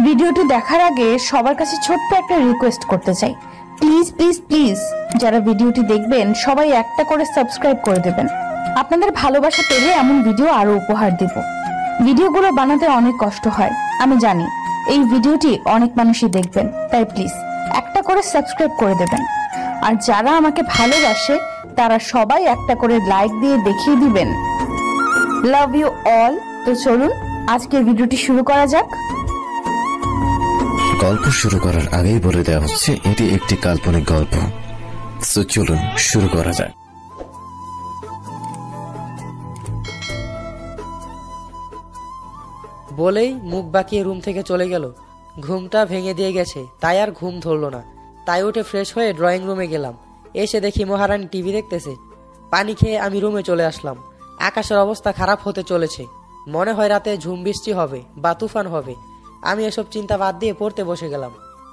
ভিডিওটি দেখার আগে সবার কাছে ছোট্ট একটা রিকোয়েস্ট করতে চাই, প্লিজ প্লিজ প্লিজ যারা ভিডিওটি দেখবেন সবাই একটা করে সাবস্ক্রাইব করে দেবেন। আপনাদের ভালোবাসা পেলে এমন ভিডিও আরো উপহার দিব। ভিডিওগুলো বানাতে অনেক কষ্ট হয়, আমি জানি। এই ভিডিওটি অনেক মানুষই দেখবেন, তাই প্লিজ একটা করে সাবস্ক্রাইব করে দেবেন। আর যারা আমাকে ভালোবাসে তারা সবাই একটা করে লাইক দিয়ে দেখিয়ে দিবেন লাভ ইউ অল। তো চলুন আজকের ভিডিওটি শুরু করা যাক। গল্প শুরু করার আগেই বলে দেওয়া হচ্ছে এটি একটি কাল্পনিক গল্প। তো চলুন শুরু করা যাক। বলেই মুখ বাঁকিয়ে রুম থেকে চলে গেল। ঘুমটা ভেঙে দিয়ে গেছে, তাই আর ঘুম ধরলো না। তাই উঠে ফ্রেশ হয়ে ড্রয়িং রুমে গেলাম। এসে দেখি মহারানী টিভি দেখতেছে। পানি খেয়ে আমি রুমে চলে আসলাম। আকাশের অবস্থা খারাপ হতে চলেছে, মনে হয় রাতে ঝুম বৃষ্টি হবে বা তুফান হবে। আমি এসব চিন্তা বাদ দিয়ে পড়তে বসে গেলাম।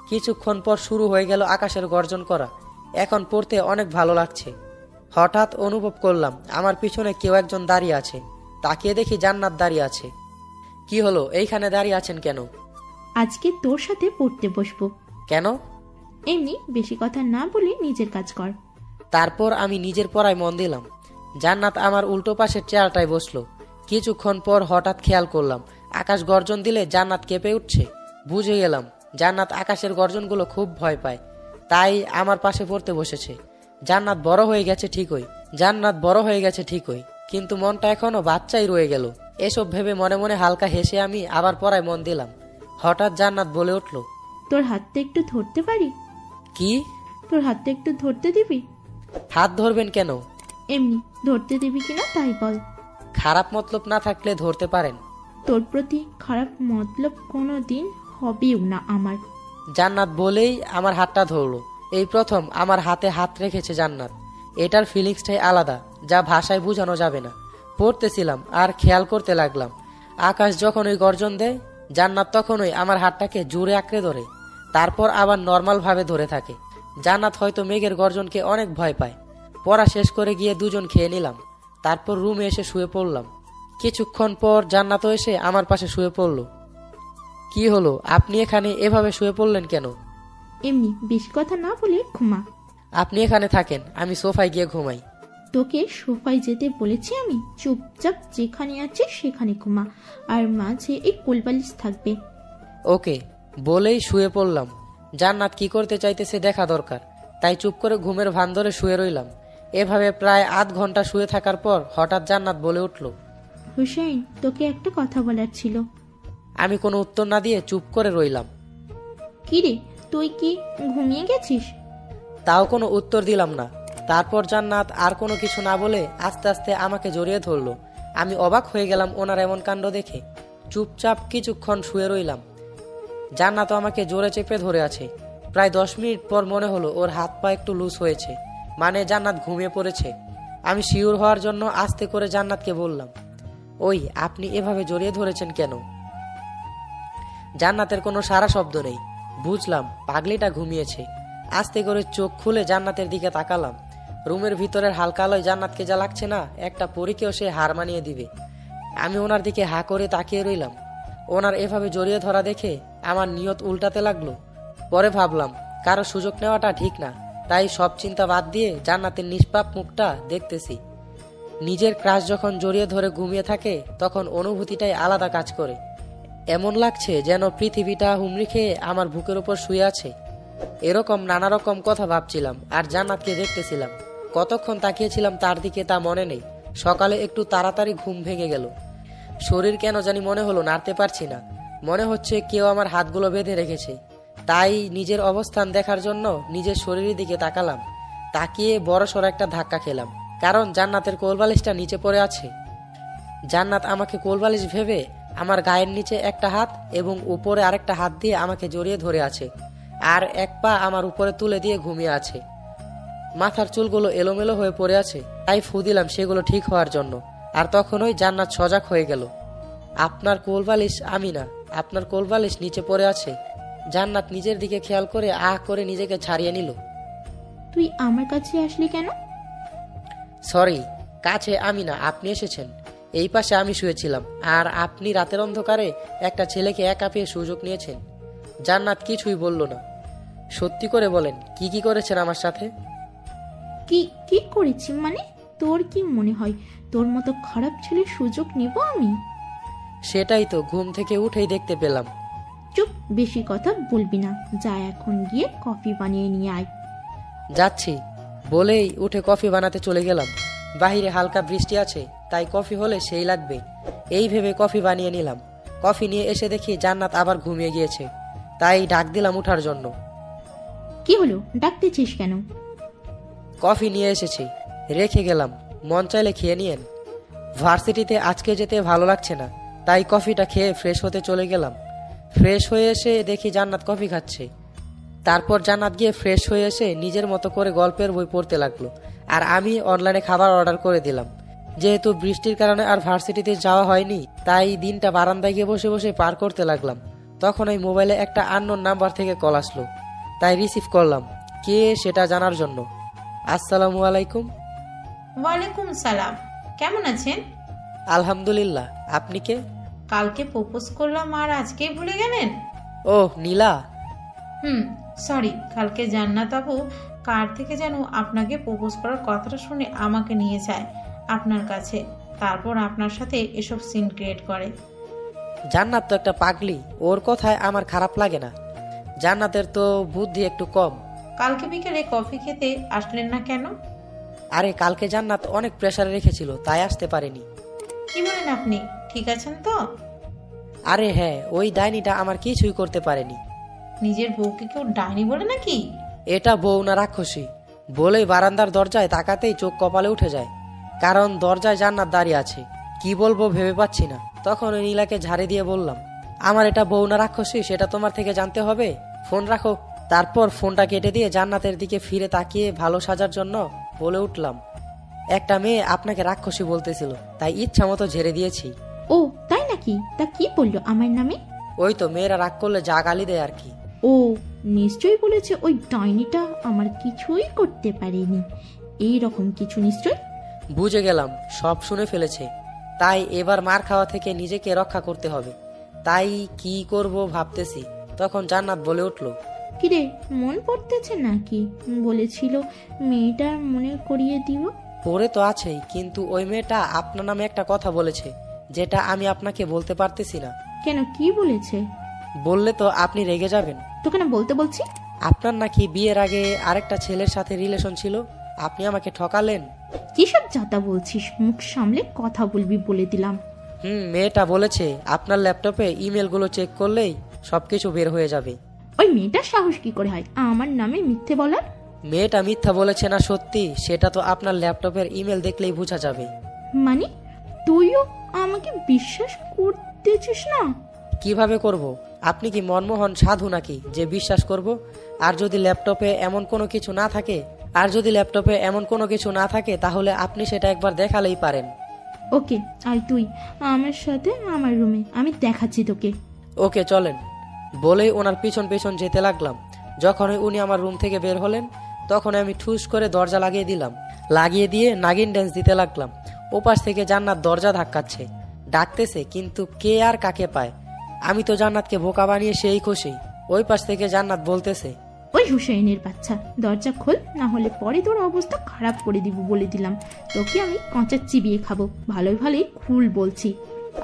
কিছুক্ষণ পর শুরু হয়ে গেল আকাশের গর্জন করা। এখন পড়তে অনেক ভালো লাগছে। হঠাৎ অনুভব করলাম আমার পিছনে কেউ একজন দাঁড়িয়ে আছে। তাকিয়ে দেখি জান্নাত দাঁড়িয়ে আছে। কি হলো, এইখানে দাঁড়িয়ে আছেন কেন? আজকে তোর সাথে পড়তে বসবো। কেন? এমনি, বেশি কথা না বলে নিজের কাজ কর। তারপর আমি নিজের পড়ায় মন দিলাম। জান্নাত আমার উল্টো পাশের চেয়ারটায় বসলো। কিছুক্ষণ পর হঠাৎ খেয়াল করলাম আকাশ গর্জন দিলে জান্নাত কেঁপে উঠছে। বুঝে গেলাম জান্নাত আকাশের গর্জনগুলো খুব ভয় পায়, তাই আমার পাশে পড়তে বসেছে। জান্নাত বড় হয়ে গেছে ঠিকই, কিন্তু মনটা এখনো বাচ্চাই রয়ে গেল। এসব ভেবে মনে মনে হালকা হেসে আমি আবার পড়ায় মন দিলাম। হঠাৎ জান্নাত বলে উঠল, তোর হাতটা একটু ধরতে পারি? কি? তোর হাতটা একটু ধরতে দিবি? হাত ধরবেন কেন? এমনি, ধরতে দিবি কিনা তাই বল। খারাপ মতলব না থাকলে ধরতে পারেন। তোর প্রতি খারাপ মতলব কোনো দিন হবেও না আমার। জান্নাত বলেই আমার হাতটা ধরলো। এই প্রথম আমার হাতে হাত রেখেছে জান্নাত। এটার ফিলিংসটাই আলাদা, যা ভাষায় বোঝানো যাবে না। পড়তেছিলাম আর খেয়াল করতে লাগলাম আকাশ যখন ওই গর্জন দেয়, জান্নাত তখনই আমার হাতটাকে জোরে আঁকড়ে ধরে, তারপর আবার নর্মাল ভাবে ধরে থাকে। জান্নাত হয়তো মেঘের গর্জনকে অনেক ভয় পায়। পড়া শেষ করে গিয়ে দুজন খেয়ে নিলাম। তারপর রুমে এসে শুয়ে পড়লাম। কিছুক্ষণ পর জান্নাতও এসে আমার পাশে শুয়ে পড়ল। কি হলো, আপনি এখানে এভাবে শুয়ে পড়লেন কেন? এমনি, বেশি কথা না বলে ঘুমা। আপনি এখানে থাকেন, আমি সোফায় গিয়ে ঘুমাই। তোকে সোফায় যেতে বলেছি আমি? চুপচাপ যেখানে আছিস সেখানে ঘুমা, আর মাঝে এই কোলবালিশ থাকবে। ওকে বলেই শুয়ে পড়লাম। জান্নাত কি করতে চাইতেছে দেখা দরকার, তাই চুপ করে ঘুমের ভান ধরে শুয়ে রইলাম। এভাবে প্রায় আধ ঘন্টা শুয়ে থাকার পর হঠাৎ জান্নাত বলে উঠল, হুসাইন, তোকে একটা কথা বলার ছিল। আমি কোনো উত্তর না দিয়ে চুপ করে রইলাম। কিরে, তুই কি ঘুমিয়ে গেছিস? তাও কোনো উত্তর দিলাম না। তারপর জান্নাত আর কোনো কিছু না বলে আস্তে আস্তে আমাকে জড়িয়ে ধরলো। আমি অবাক হয়ে গেলাম ওনার এমন কাণ্ড দেখে। চুপচাপ কিছুক্ষণ শুয়ে রইলাম। জান্নাত আমাকে জোরে চেপে ধরে আছে। প্রায় 10 মিনিট পর মনে হলো ওর হাত পা একটু লুজ হয়েছে, মানে জান্নাত ঘুমিয়ে পড়েছে। আমি শিওর হওয়ার জন্য আস্তে করে জান্নাতকে বললাম, ওই আপনি এভাবে জড়িয়ে ধরেছেন কেন? জান্নাতের কোনো সারা শব্দ নেই। বুঝলাম পাগলিটা ঘুমিয়েছে। আস্তে করে চোখ খুলে জান্নাতের দিকে তাকালাম। রুমের ভিতরের হালকা আলোয় জান্নাতকে যা লাগছে না, একটা পরীকেও সে হার মানিয়ে দিবে। আমি ওনার দিকে হা করে তাকিয়ে রইলাম। ওনার এভাবে জড়িয়ে ধরা দেখে আমার নিয়ত উল্টাতে লাগলো। পরে ভাবলাম কারো সুযোগ নেওয়াটা ঠিক না, তাই সব চিন্তা বাদ দিয়ে জান্নাতের নিষ্পাপ মুখটা দেখতেছি। নিজের ক্রাশ যখন জড়িয়ে ধরে ঘুমিয়ে থাকে তখন অনুভূতিটাই আলাদা কাজ করে। এমন লাগছে যেন পৃথিবীটা হুমড়ি খেয়ে আমার বুকের উপর শুয়ে আছে। এরকম নানা রকম কথা ভাবছিলাম আর জান্নাতকে দেখতেছিলাম। কতক্ষণ তাকিয়েছিলাম তার দিকে তা মনে নেই। সকালে একটু তাড়াতাড়ি ঘুম ভেঙে গেল। শরীর কেন জানি মনে হলো নাড়তে পারছি না। মনে হচ্ছে কেউ আমার হাতগুলো বেঁধে রেখেছে। তাই নিজের অবস্থান দেখার জন্য নিজের শরীরের দিকে তাকালাম। তাকিয়ে বড়সড় একটা ধাক্কা খেলাম, কারণ জান্নাতের কোলবালিশটা নিচে পড়ে আছে। জান্নাত আমাকে কোলবালিশ ভেবে আমার গায়ের নিচে একটা হাত এবং উপরে আরেকটা হাত দিয়ে আমাকে জড়িয়ে ধরে আছে, আর এক পা আমার উপরে তুলে দিয়ে ঘুমিয়ে আছে। মাথার চুলগুলো এলোমেলো হয়ে পড়ে আছে, তাই ফু দিলাম সেগুলো ঠিক হওয়ার জন্য। আর তখনই জান্নাত সজাগ হয়ে গেল। আপনার কোলবালিশ আমি না, আপনার কোলবালিশ নিচে পড়ে আছে। জান্নাত নিজের দিকে খেয়াল করে আহ করে নিজেকে ছাড়িয়ে নিল। তুই আমার কাছে আসলি কেন? সরি, কাছে আমি না, আপনি এসেছেন। এই পাশে আমি শুয়েছিলাম আর আপনি রাতের অন্ধকারে একটা ছেলেকে একা পেয়ে সুযোগ নিয়েছেন। জান্নাত কিছুই বলল না। সত্যি করে বলেন, কি কি করেছেন আমার সাথে? কি কি করেছি মানে? তোর কি মনে হয় তোর মতো খারাপ ছেলের সুযোগ নিব আমি? সেটাই তো ঘুম থেকে উঠেই দেখতে পেলাম। চুপ, বেশি কথা বলবি না। যা এখন গিয়ে কফি বানিয়ে নিয়ে আয়। যাচ্ছি বলেই উঠে কফি বানাতে চলে গেলাম। বাহিরে হালকা বৃষ্টি আছে, তাই কফি হলে সেই লাগবে এই ভেবে কফি বানিয়ে নিলাম। কফি নিয়ে এসে দেখি জান্নাত আবার ঘুমিয়ে গিয়েছে, তাই ডাক দিলাম উঠার জন্য। কি হলো, ডাকতেছিস কেন? কফি নিয়ে এসেছি, রেখে গেলাম, মন চাইলে খেয়ে নিয়েন। ভার্সিটিতে আজকে যেতে ভালো লাগছে না, তাই কফিটা খেয়ে ফ্রেশ হতে চলে গেলাম। ফ্রেশ হয়ে এসে দেখি জান্নাত কফি খাচ্ছে। তারপর জান্নাত গিয়ে ফ্রেশ হয়ে এসে নিজের মতো করে গল্পের বই পড়তে লাগলো, আর আমি অনলাইনে খাবার অর্ডার করে দিলাম। যেহেতু বৃষ্টির কারণে আর ভার্সিটিতে যাওয়া হয়নি, তাই দিনটা বারান্দায় গিয়ে বসে বসে পার করতে লাগলাম। তখন ওই মোবাইলে একটা আননোন নাম্বার থেকে কল আসলো, তাই রিসিভ করলাম। কে সেটা জানার জন্য। আসসালামু আলাইকুম। ওয়ালাইকুম সালাম। কেমন আছেন? আলহামদুলিল্লাহ, আপনি কে? কালকে প্রপোজ করলাম আর আজকেই ভুলে গেলেন? ওহ, নীলা। সরি, কালকে জান্নাত আপু কার থেকে যেন আপনাকে প্রপোজ করার কথাটা শুনে আমাকে নিয়ে যায় আপনার কাছে, তারপর আপনার সাথে এসব সিন ক্রিয়েট করে। জান্নাত তো একটা পাগলি, ওর কথায় আমার খারাপ লাগে না। জান্নাতের তো বুদ্ধি একটু কম। কালকে বিকেলে কফি খেতে আসলেন না কেন? আরে কালকে জান্নাত অনেক প্রেসারে রেখেছিল, তাই আসতে পারেনি। কি বলেন আপনি? ঠিক আছেন তো? আরে হ্যাঁ, ওই ডাইনিটা আমার কিছুই করতে পারেনি। নিজের বউকে কেউ ডাইনি বলে নাকি? এটা বউ না রাক্ষসী বলেই বারান্দার দরজায় তাকাতেই চোখ কপালে উঠে যায়, কারণ দরজায় জান্নাত দাঁড়িয়ে আছে। কি বলবো ভেবে পাচ্ছি না। তখন ওই নীলাকে ঝাড়ি দিয়ে বললাম, আমার এটা বউ না রাক্ষসী সেটা তোমার থেকে জানতে হবে, ফোন রাখো। তারপর ফোনটা কেটে দিয়ে জান্নাতের দিকে ফিরে তাকিয়ে ভালো সাজার জন্য বলে উঠলাম, একটা মেয়ে আপনাকে রাক্ষসী বলতেছিল, তাই ইচ্ছা মতো ঝেড়ে দিয়েছি। ও তাই নাকি? তা কি বললো আমার নামে? ওই তো মেয়েরা রাগ করলে যা গালি দেয় আর কি। ও নিশ্চয়ই বলেছে ওই ডাইনিটা আমার কিছুই করতে পারেনি, এই রকম কিছু নিশ্চয়। বুঝে গেলাম, সব শুনে ফেলেছে, তাই এবার মার খাওয়া থেকে নিজেকে রক্ষা করতে হবে। তাই কি করব ভাবতেছি। তখন জান্নাত বলে উঠল, কিরে, মন পড়তেছে নাকি? বলেছিল মেয়েটার মনে করিয়ে দিও। পড়ে তো আছেই, কিন্তু ওই মেয়েটা আপনার নামে একটা কথা বলেছে, যেটা আমি আপনাকে বলতে পারতেছি না। কেন, কি বলেছে? বললে তো আপনি রেগে যাবেন। তোকে না বলতে বলছি। আপনার নাকি বিয়ের আগে আরেকটা ছেলের সাথে রিলেশন ছিল, আপনি আমাকে ঠকালেন। কিসব যাতা বলছিস? মুখ সামলে কথা বলবি বলে দিলাম। মেয়েটা বলেছে আপনার ল্যাপটপে ইমেলগুলো চেক করলেই সবকিছু বের হয়ে যাবে। ওই মেয়েটার সাহস কি করে হয় আমার নামে মিথ্যে বলার? মেয়েটা মিথ্যা বলেছে না সত্যি, সেটা তো আপনার ল্যাপটপের ইমেল দেখলেই বোঝা যাবে। মানে তুইও আমাকে বিশ্বাস করতেছিস না? কিভাবে করব? আপনি কি মনমোহন সাধু নাকি যে বিশ্বাস করব? আর যদি ল্যাপটপে এমন কোনো কিছু না থাকে তাহলে আপনি সেটা একবার দেখালেই পারেন। ওকে, আয় তুই আমার সাথে আমার রুমে, আমি দেখাচ্ছি তোকে। ওকে চলেন বলেই ওনার পিছন পিছন যেতে লাগলাম। যখন উনি আমার রুম থেকে বের হলেন, তখন আমি ঠুস করে দরজা লাগিয়ে দিলাম। লাগিয়ে দিয়ে নাগিন ড্যান্স দিতে লাগলাম। ওপাশ থেকে জান্নাত দরজা ধাক্কাচ্ছে, ডাকতেছে, কিন্তু কে আর কাকে পায়। আমি তো জান্নাতকে বোকা বানিয়ে সেই খুশি। ওই পাশ থেকে জান্নাত বলতেছে, ওই হুসেনের বাচ্চা, দরজা খোল, না হলে পরে তোর অবস্থা খারাপ করে দিব বলে দিলাম। তোকে আমি কাঁচা চিবিয়ে খাবো। ভালোই ভালোই খুল বলছি।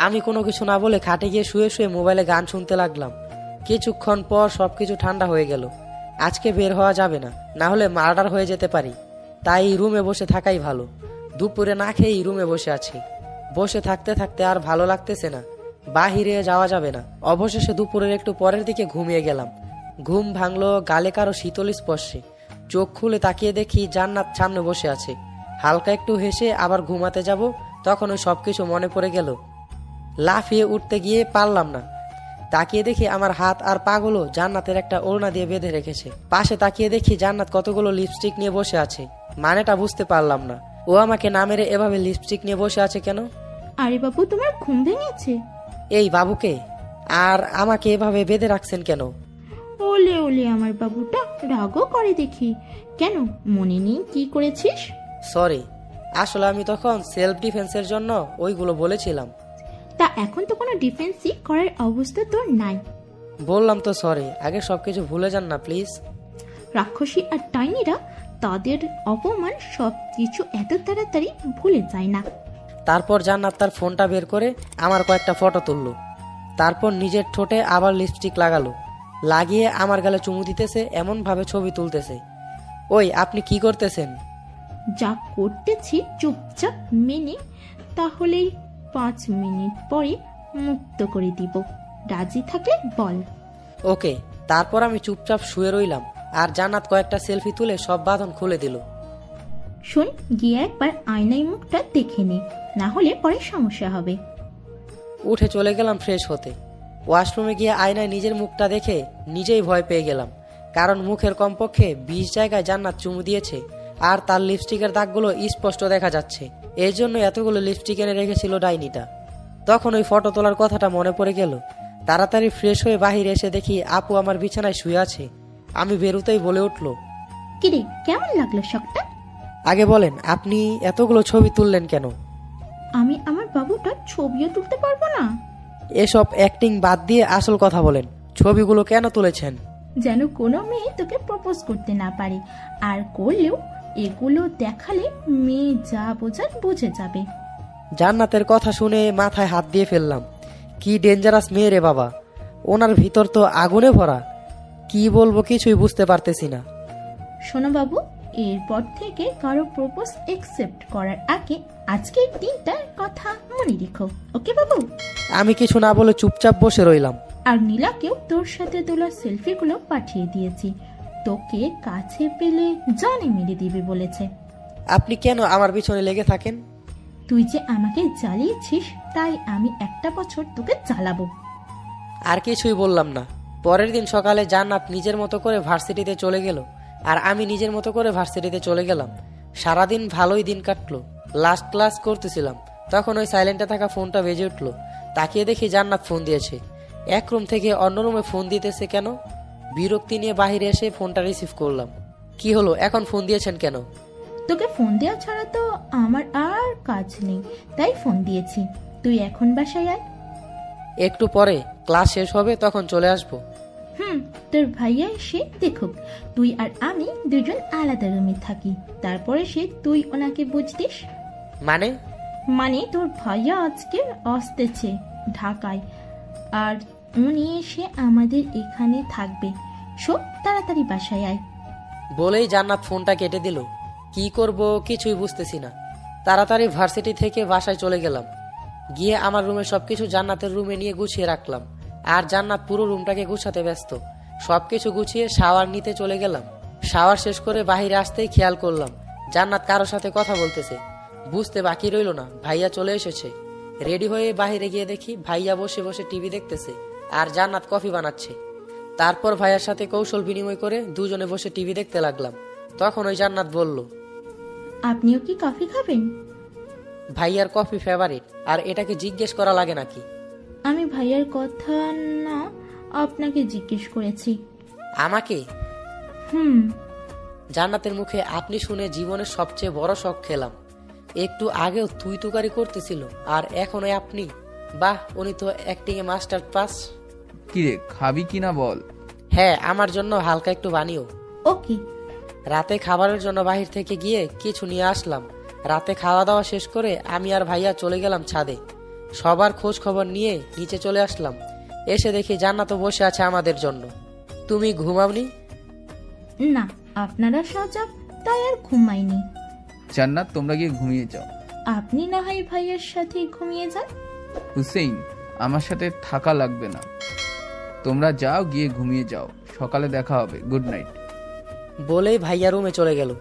আমি কোনো কিছু না বলে খাটে গিয়ে শুয়ে শুয়ে মোবাইলে গান শুনতে লাগলাম। কিছুক্ষণ পর সবকিছু ঠান্ডা হয়ে গেল। আজকে বের হওয়া যাবে না, না হলে মার্ডার হয়ে যেতে পারি। তাই রুমে বসে থাকাই ভালো। দুপুরে না খেয়েই রুমে বসে আছি। বসে থাকতে থাকতে আর ভালো লাগতেছে না, বাহিরে যাওয়া যাবে না। অবশেষে দুপুরের একটু পরের দিকে ঘুমিয়ে গেলাম। ঘুম ভাঙলো গালে কারো শীতল স্পর্শে। চোখ খুলে তাকিয়ে দেখি জান্নাত সামনে বসে আছে। হালকা একটু হেসে আবার ঘুমাতে যাব, তখন ওই সবকিছু মনে পড়ে গেল। লাফিয়ে উঠতে গিয়ে পারলাম না। তাকিয়ে দেখি আমার হাত আর পাগুলো জান্নাতের একটা ওড়না দিয়ে বেঁধে রেখেছে। পাশে তাকিয়ে দেখি জান্নাত কতগুলো লিপস্টিক নিয়ে বসে আছে। মানেটা বুঝতে পারলাম না, ও আমাকে না মেরে এভাবে লিপস্টিক নিয়ে বসে আছে কেন? আরে বাবু, তোমার ঘুম ভেঙেছে? এই বাবুকে আর আমাকে এভাবে বেঁধে রাখছেন কেন? ওলে ওলে আমার বাবুটা রাগও করে দেখি। কেন, মনে নেই কি করেছিস? সরি, আসলে আমি তখন সেলফ ডিফেন্সের জন্য ওইগুলো বলেছিলাম। তা এখন তো কোনো ডিফেন্সই করার অবস্থা তোর নাই। বললাম তো সরি, আগে সবকিছু ভুলে যান না প্লিজ। রাক্ষসী আর ডাইনিরা তাদের অপমান সব কিছু এত তাড়াতাড়ি ভুলে যায় না। তারপর জান্নাত তার ফোনটা বের করে আমার কয়েকটা ফটো তুললো। তারপর নিজের ঠোঁটে আবার লিপস্টিক লাগালো, লাগিয়ে আমার গালে চুমু দিতেছে, এমনভাবে ছবি তুলতেছে। ওই আপনি কি করতেছেন? যা করতেছি চুপচাপ মেনে, তাহলেই 5 মিনিট পরে মুক্ত করে দিব। রাজি থাকলে বল। ওকে। তারপর আমি চুপচাপ শুয়ে রইলাম, আর জান্নাত কয়েকটা সেলফি তুলে সব বাঁধন খুলে দিল। শোন, গিয়ে একবার আয়নায় মুখটা দেখে নে, না হলে পরে সমস্যা হবে। উঠে চলে গেলাম ফ্রেশ হতে। ওয়াশরুমে গিয়ে আয়নায় নিজের মুখটা দেখে নিজেই ভয় পেয়ে গেলাম, কারণ মুখের কমপক্ষে 20 জায়গায় জান্নাত চুমু দিয়েছে, আর তার লিপস্টিকের দাগগুলো স্পষ্ট দেখা যাচ্ছে। এই জন্য এতগুলো লিপস্টিক এনে রেখেছিল ডাইনিটা। তখন ওই ফটো তোলার কথাটা মনে পড়ে গেল। তাড়াতাড়ি ফ্রেশ হয়ে বাহিরে এসে দেখি আপু আমার বিছানায় শুয়ে আছে। আমি বেরোতেই বলে উঠল, কিরে, কেমন লাগলো শখটা? আগে বলেন আপনি এতগুলো ছবি তুললেন কেন? আমি আমার বাবুটার ছবিও তুলতে পারবো না? এসব অ্যাক্টিং বাদ দিয়ে আসল কথা বলেন, ছবিগুলো কেন তুলেছেন? যেন কোনো মেয়ে তোকে প্রপোজ করতে না পারে, আর করলেও এগুলো দেখালে মেয়ে যা বোঝার বুঝে যাবে। জান্নাতের কথা শুনে মাথায় হাত দিয়ে ফেললাম। কি ডেঞ্জারাস মেয়ে রে বাবা, ওনার ভিতর তো আগুনে ভরা। কি বলবো কিছুই বুঝতে পারতেছি না। শোনো বাবু, এরপর থেকে কারো প্রপোজ একসেপ্ট করার আগে আজকের দিনটার কথা মনে রেখো, ওকে বাবু? আমি কিছু না বলে চুপচাপ বসে রইলাম। আর নীলাকেও তোর সাথে তোলা সেলফিগুলো পাঠিয়ে দিয়েছি, তোকে কাছে পেলে জানে মেরে দিবে বলেছে। আপনি কেন আমার পিছনে লেগে থাকেন? তুই যে আমাকে জ্বালিয়েছিস, তাই আমি একটা বছর তোকে জ্বালাবো। আর কিছুই বললাম না। পরের দিন সকালে জান্নাত নিজের মতো করে ভার্সিটিতে চলে গেল, আর আমি নিজের মতো করে ভার্সিটিতে চলে গেলাম। সারাদিন ভালোই দিন কাটলো। লাস্ট ক্লাস করতেছিলাম, তখন ওই সাইলেন্টে থাকা ফোনটা বেজে উঠলো। তাকিয়ে দেখি জান্নাত ফোন দিয়েছে। এক রুম থেকে অন্য রুমে ফোন দিতেছে কেন? বিরক্তি নিয়ে বাহিরে এসে ফোনটা রিসিভ করলাম। কি হলো, এখন ফোন দিয়েছেন কেন? তোকে ফোন দেওয়া ছাড়া তো আমার আর কাজ নেই, তাই ফোন দিয়েছি। তুই এখন বাসায় আয়। একটু পরে ক্লাস শেষ হবে, তখন চলে আসবো। তোর ভাইয়া এসে দেখুক তুই আর আমি দুজন আলাদা রুমে থাকি, তারপরে সে তুই ওনাকে বুঝতিস। মানে তোর ভাইয়া আজকে আসতেছে ঢাকায়, আর উনি এসে আমাদের এখানে থাকবে। সব তাড়াতাড়ি বাসায় আয়। বলেই জান্নাত ফোনটা কেটে দিল। কি করব কিছুই বুঝতেছি না। তাড়াতাড়ি ভার্সিটি থেকে বাসায় চলে গেলাম। গিয়ে আমার রুমে সবকিছু জান্নাতের রুমে নিয়ে গুছিয়ে রাখলাম, আর জান্নাত পুরো রুমটাকে গুছাতে ব্যস্ত। সবকিছু গুছিয়ে শাওয়ার নিতে চলে গেলাম। শাওয়ার শেষ করে বাহিরে আসতেই খেয়াল করলাম জান্নাত কারোর সাথে কথা বলতেছে। বুঝতে বাকি রইল না, ভাইয়া চলে এসেছে। রেডি হয়ে বাহিরে গিয়ে দেখি ভাইয়া বসে বসে টিভি দেখতেছে, আর জান্নাত কফি বানাচ্ছে। তারপর ভাইয়ার সাথে কৌশল বিনিময় করে দুজনে বসে টিভি দেখতে লাগলাম। তখন ওই জান্নাত বলল, আপনিও কি কফি খাবেন? ভাইয়ার কফি ফেভারিট, আর এটাকে জিজ্ঞেস করা লাগে নাকি? আমি ভাইয়ার কথা না, আপনাকে জিজ্ঞেস করেছি। আমাকে? জান্নাতের মুখে আপনি শুনে জীবনের সবচেয়ে বড় শখ খেলাম। একটু আগেও তুই তুকারি করতেছিল, আর এখন আপনি। বাহ, উনি তো অ্যাক্টিং এ মাস্টার পাস। কিরে, খাবি কিনা বল? হ্যাঁ, আমার জন্য হালকা একটু বানিও। ওকে। রাতে খাবারের জন্য বাহির থেকে গিয়ে কিছু নিয়ে আসলাম। রাতে খাওয়া দাওয়া শেষ করে আমি আর ভাইয়া চলে গেলাম ছাদে। সবার খোঁজ খবর নিয়ে নিচে চলে আসলাম। এসে দেখি জান্নাতও বসে আছে আমাদের জন্য। তুমি ঘুমাওনি? না, আপনারা সজাগ তাই আর ঘুমাইনি। জান্নাত, তোমরা গিয়ে ঘুমিয়ে যাও। আপনি না হয় ভাইয়ের সাথে ঘুমিয়ে যান। হুসেইন, আমার সাথে থাকা লাগবে না, তোমরা যাও, গিয়ে ঘুমিয়ে যাও, সকালে দেখা হবে, গুড নাইট। বলেই ভাইয়া রুমে চলে গেল।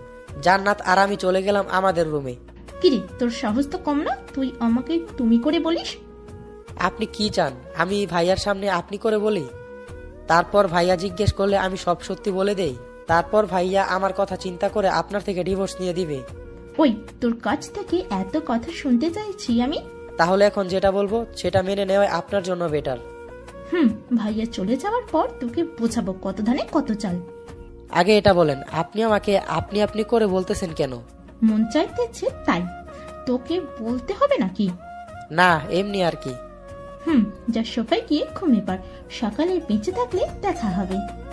জান্নাত আর আমি চলে গেলাম আমাদের রুমে। কিরে, তোর সাহস তো কম না, তুই আমাকে তুমি করে বলিস? আপনি কি চান আমি ভাইয়ার সামনে আপনি করে বলি? তারপর ভাইয়া জিজ্ঞেস করলে আমি সব সত্যি বলে দেই। তারপর ভাইয়া আমার কথা চিন্তা করে আপনার থেকে ডিভোর্স নিয়ে দিবে। ওই, তোর কাছ থেকে এত কথা শুনতে চাইছি আমি। তাহলে এখন যেটা বলবো সেটা মেনে নেওয়াই আপনার জন্য বেটার। ভাইয়া চলে যাওয়ার পর তোকে বোঝাবো কত ধানে কত চাল। আগে এটা বলেন, আপনি আমাকে আপনি আপনি করে বলতেছেন কেন? মন চাইতেছে তাই। তোকে বলতে হবে নাকি? না, এমনি আর কি। যা সোফায় গিয়ে ঘুমিয়ে পড়, সকালে বেঁচে থাকলে দেখা হবে।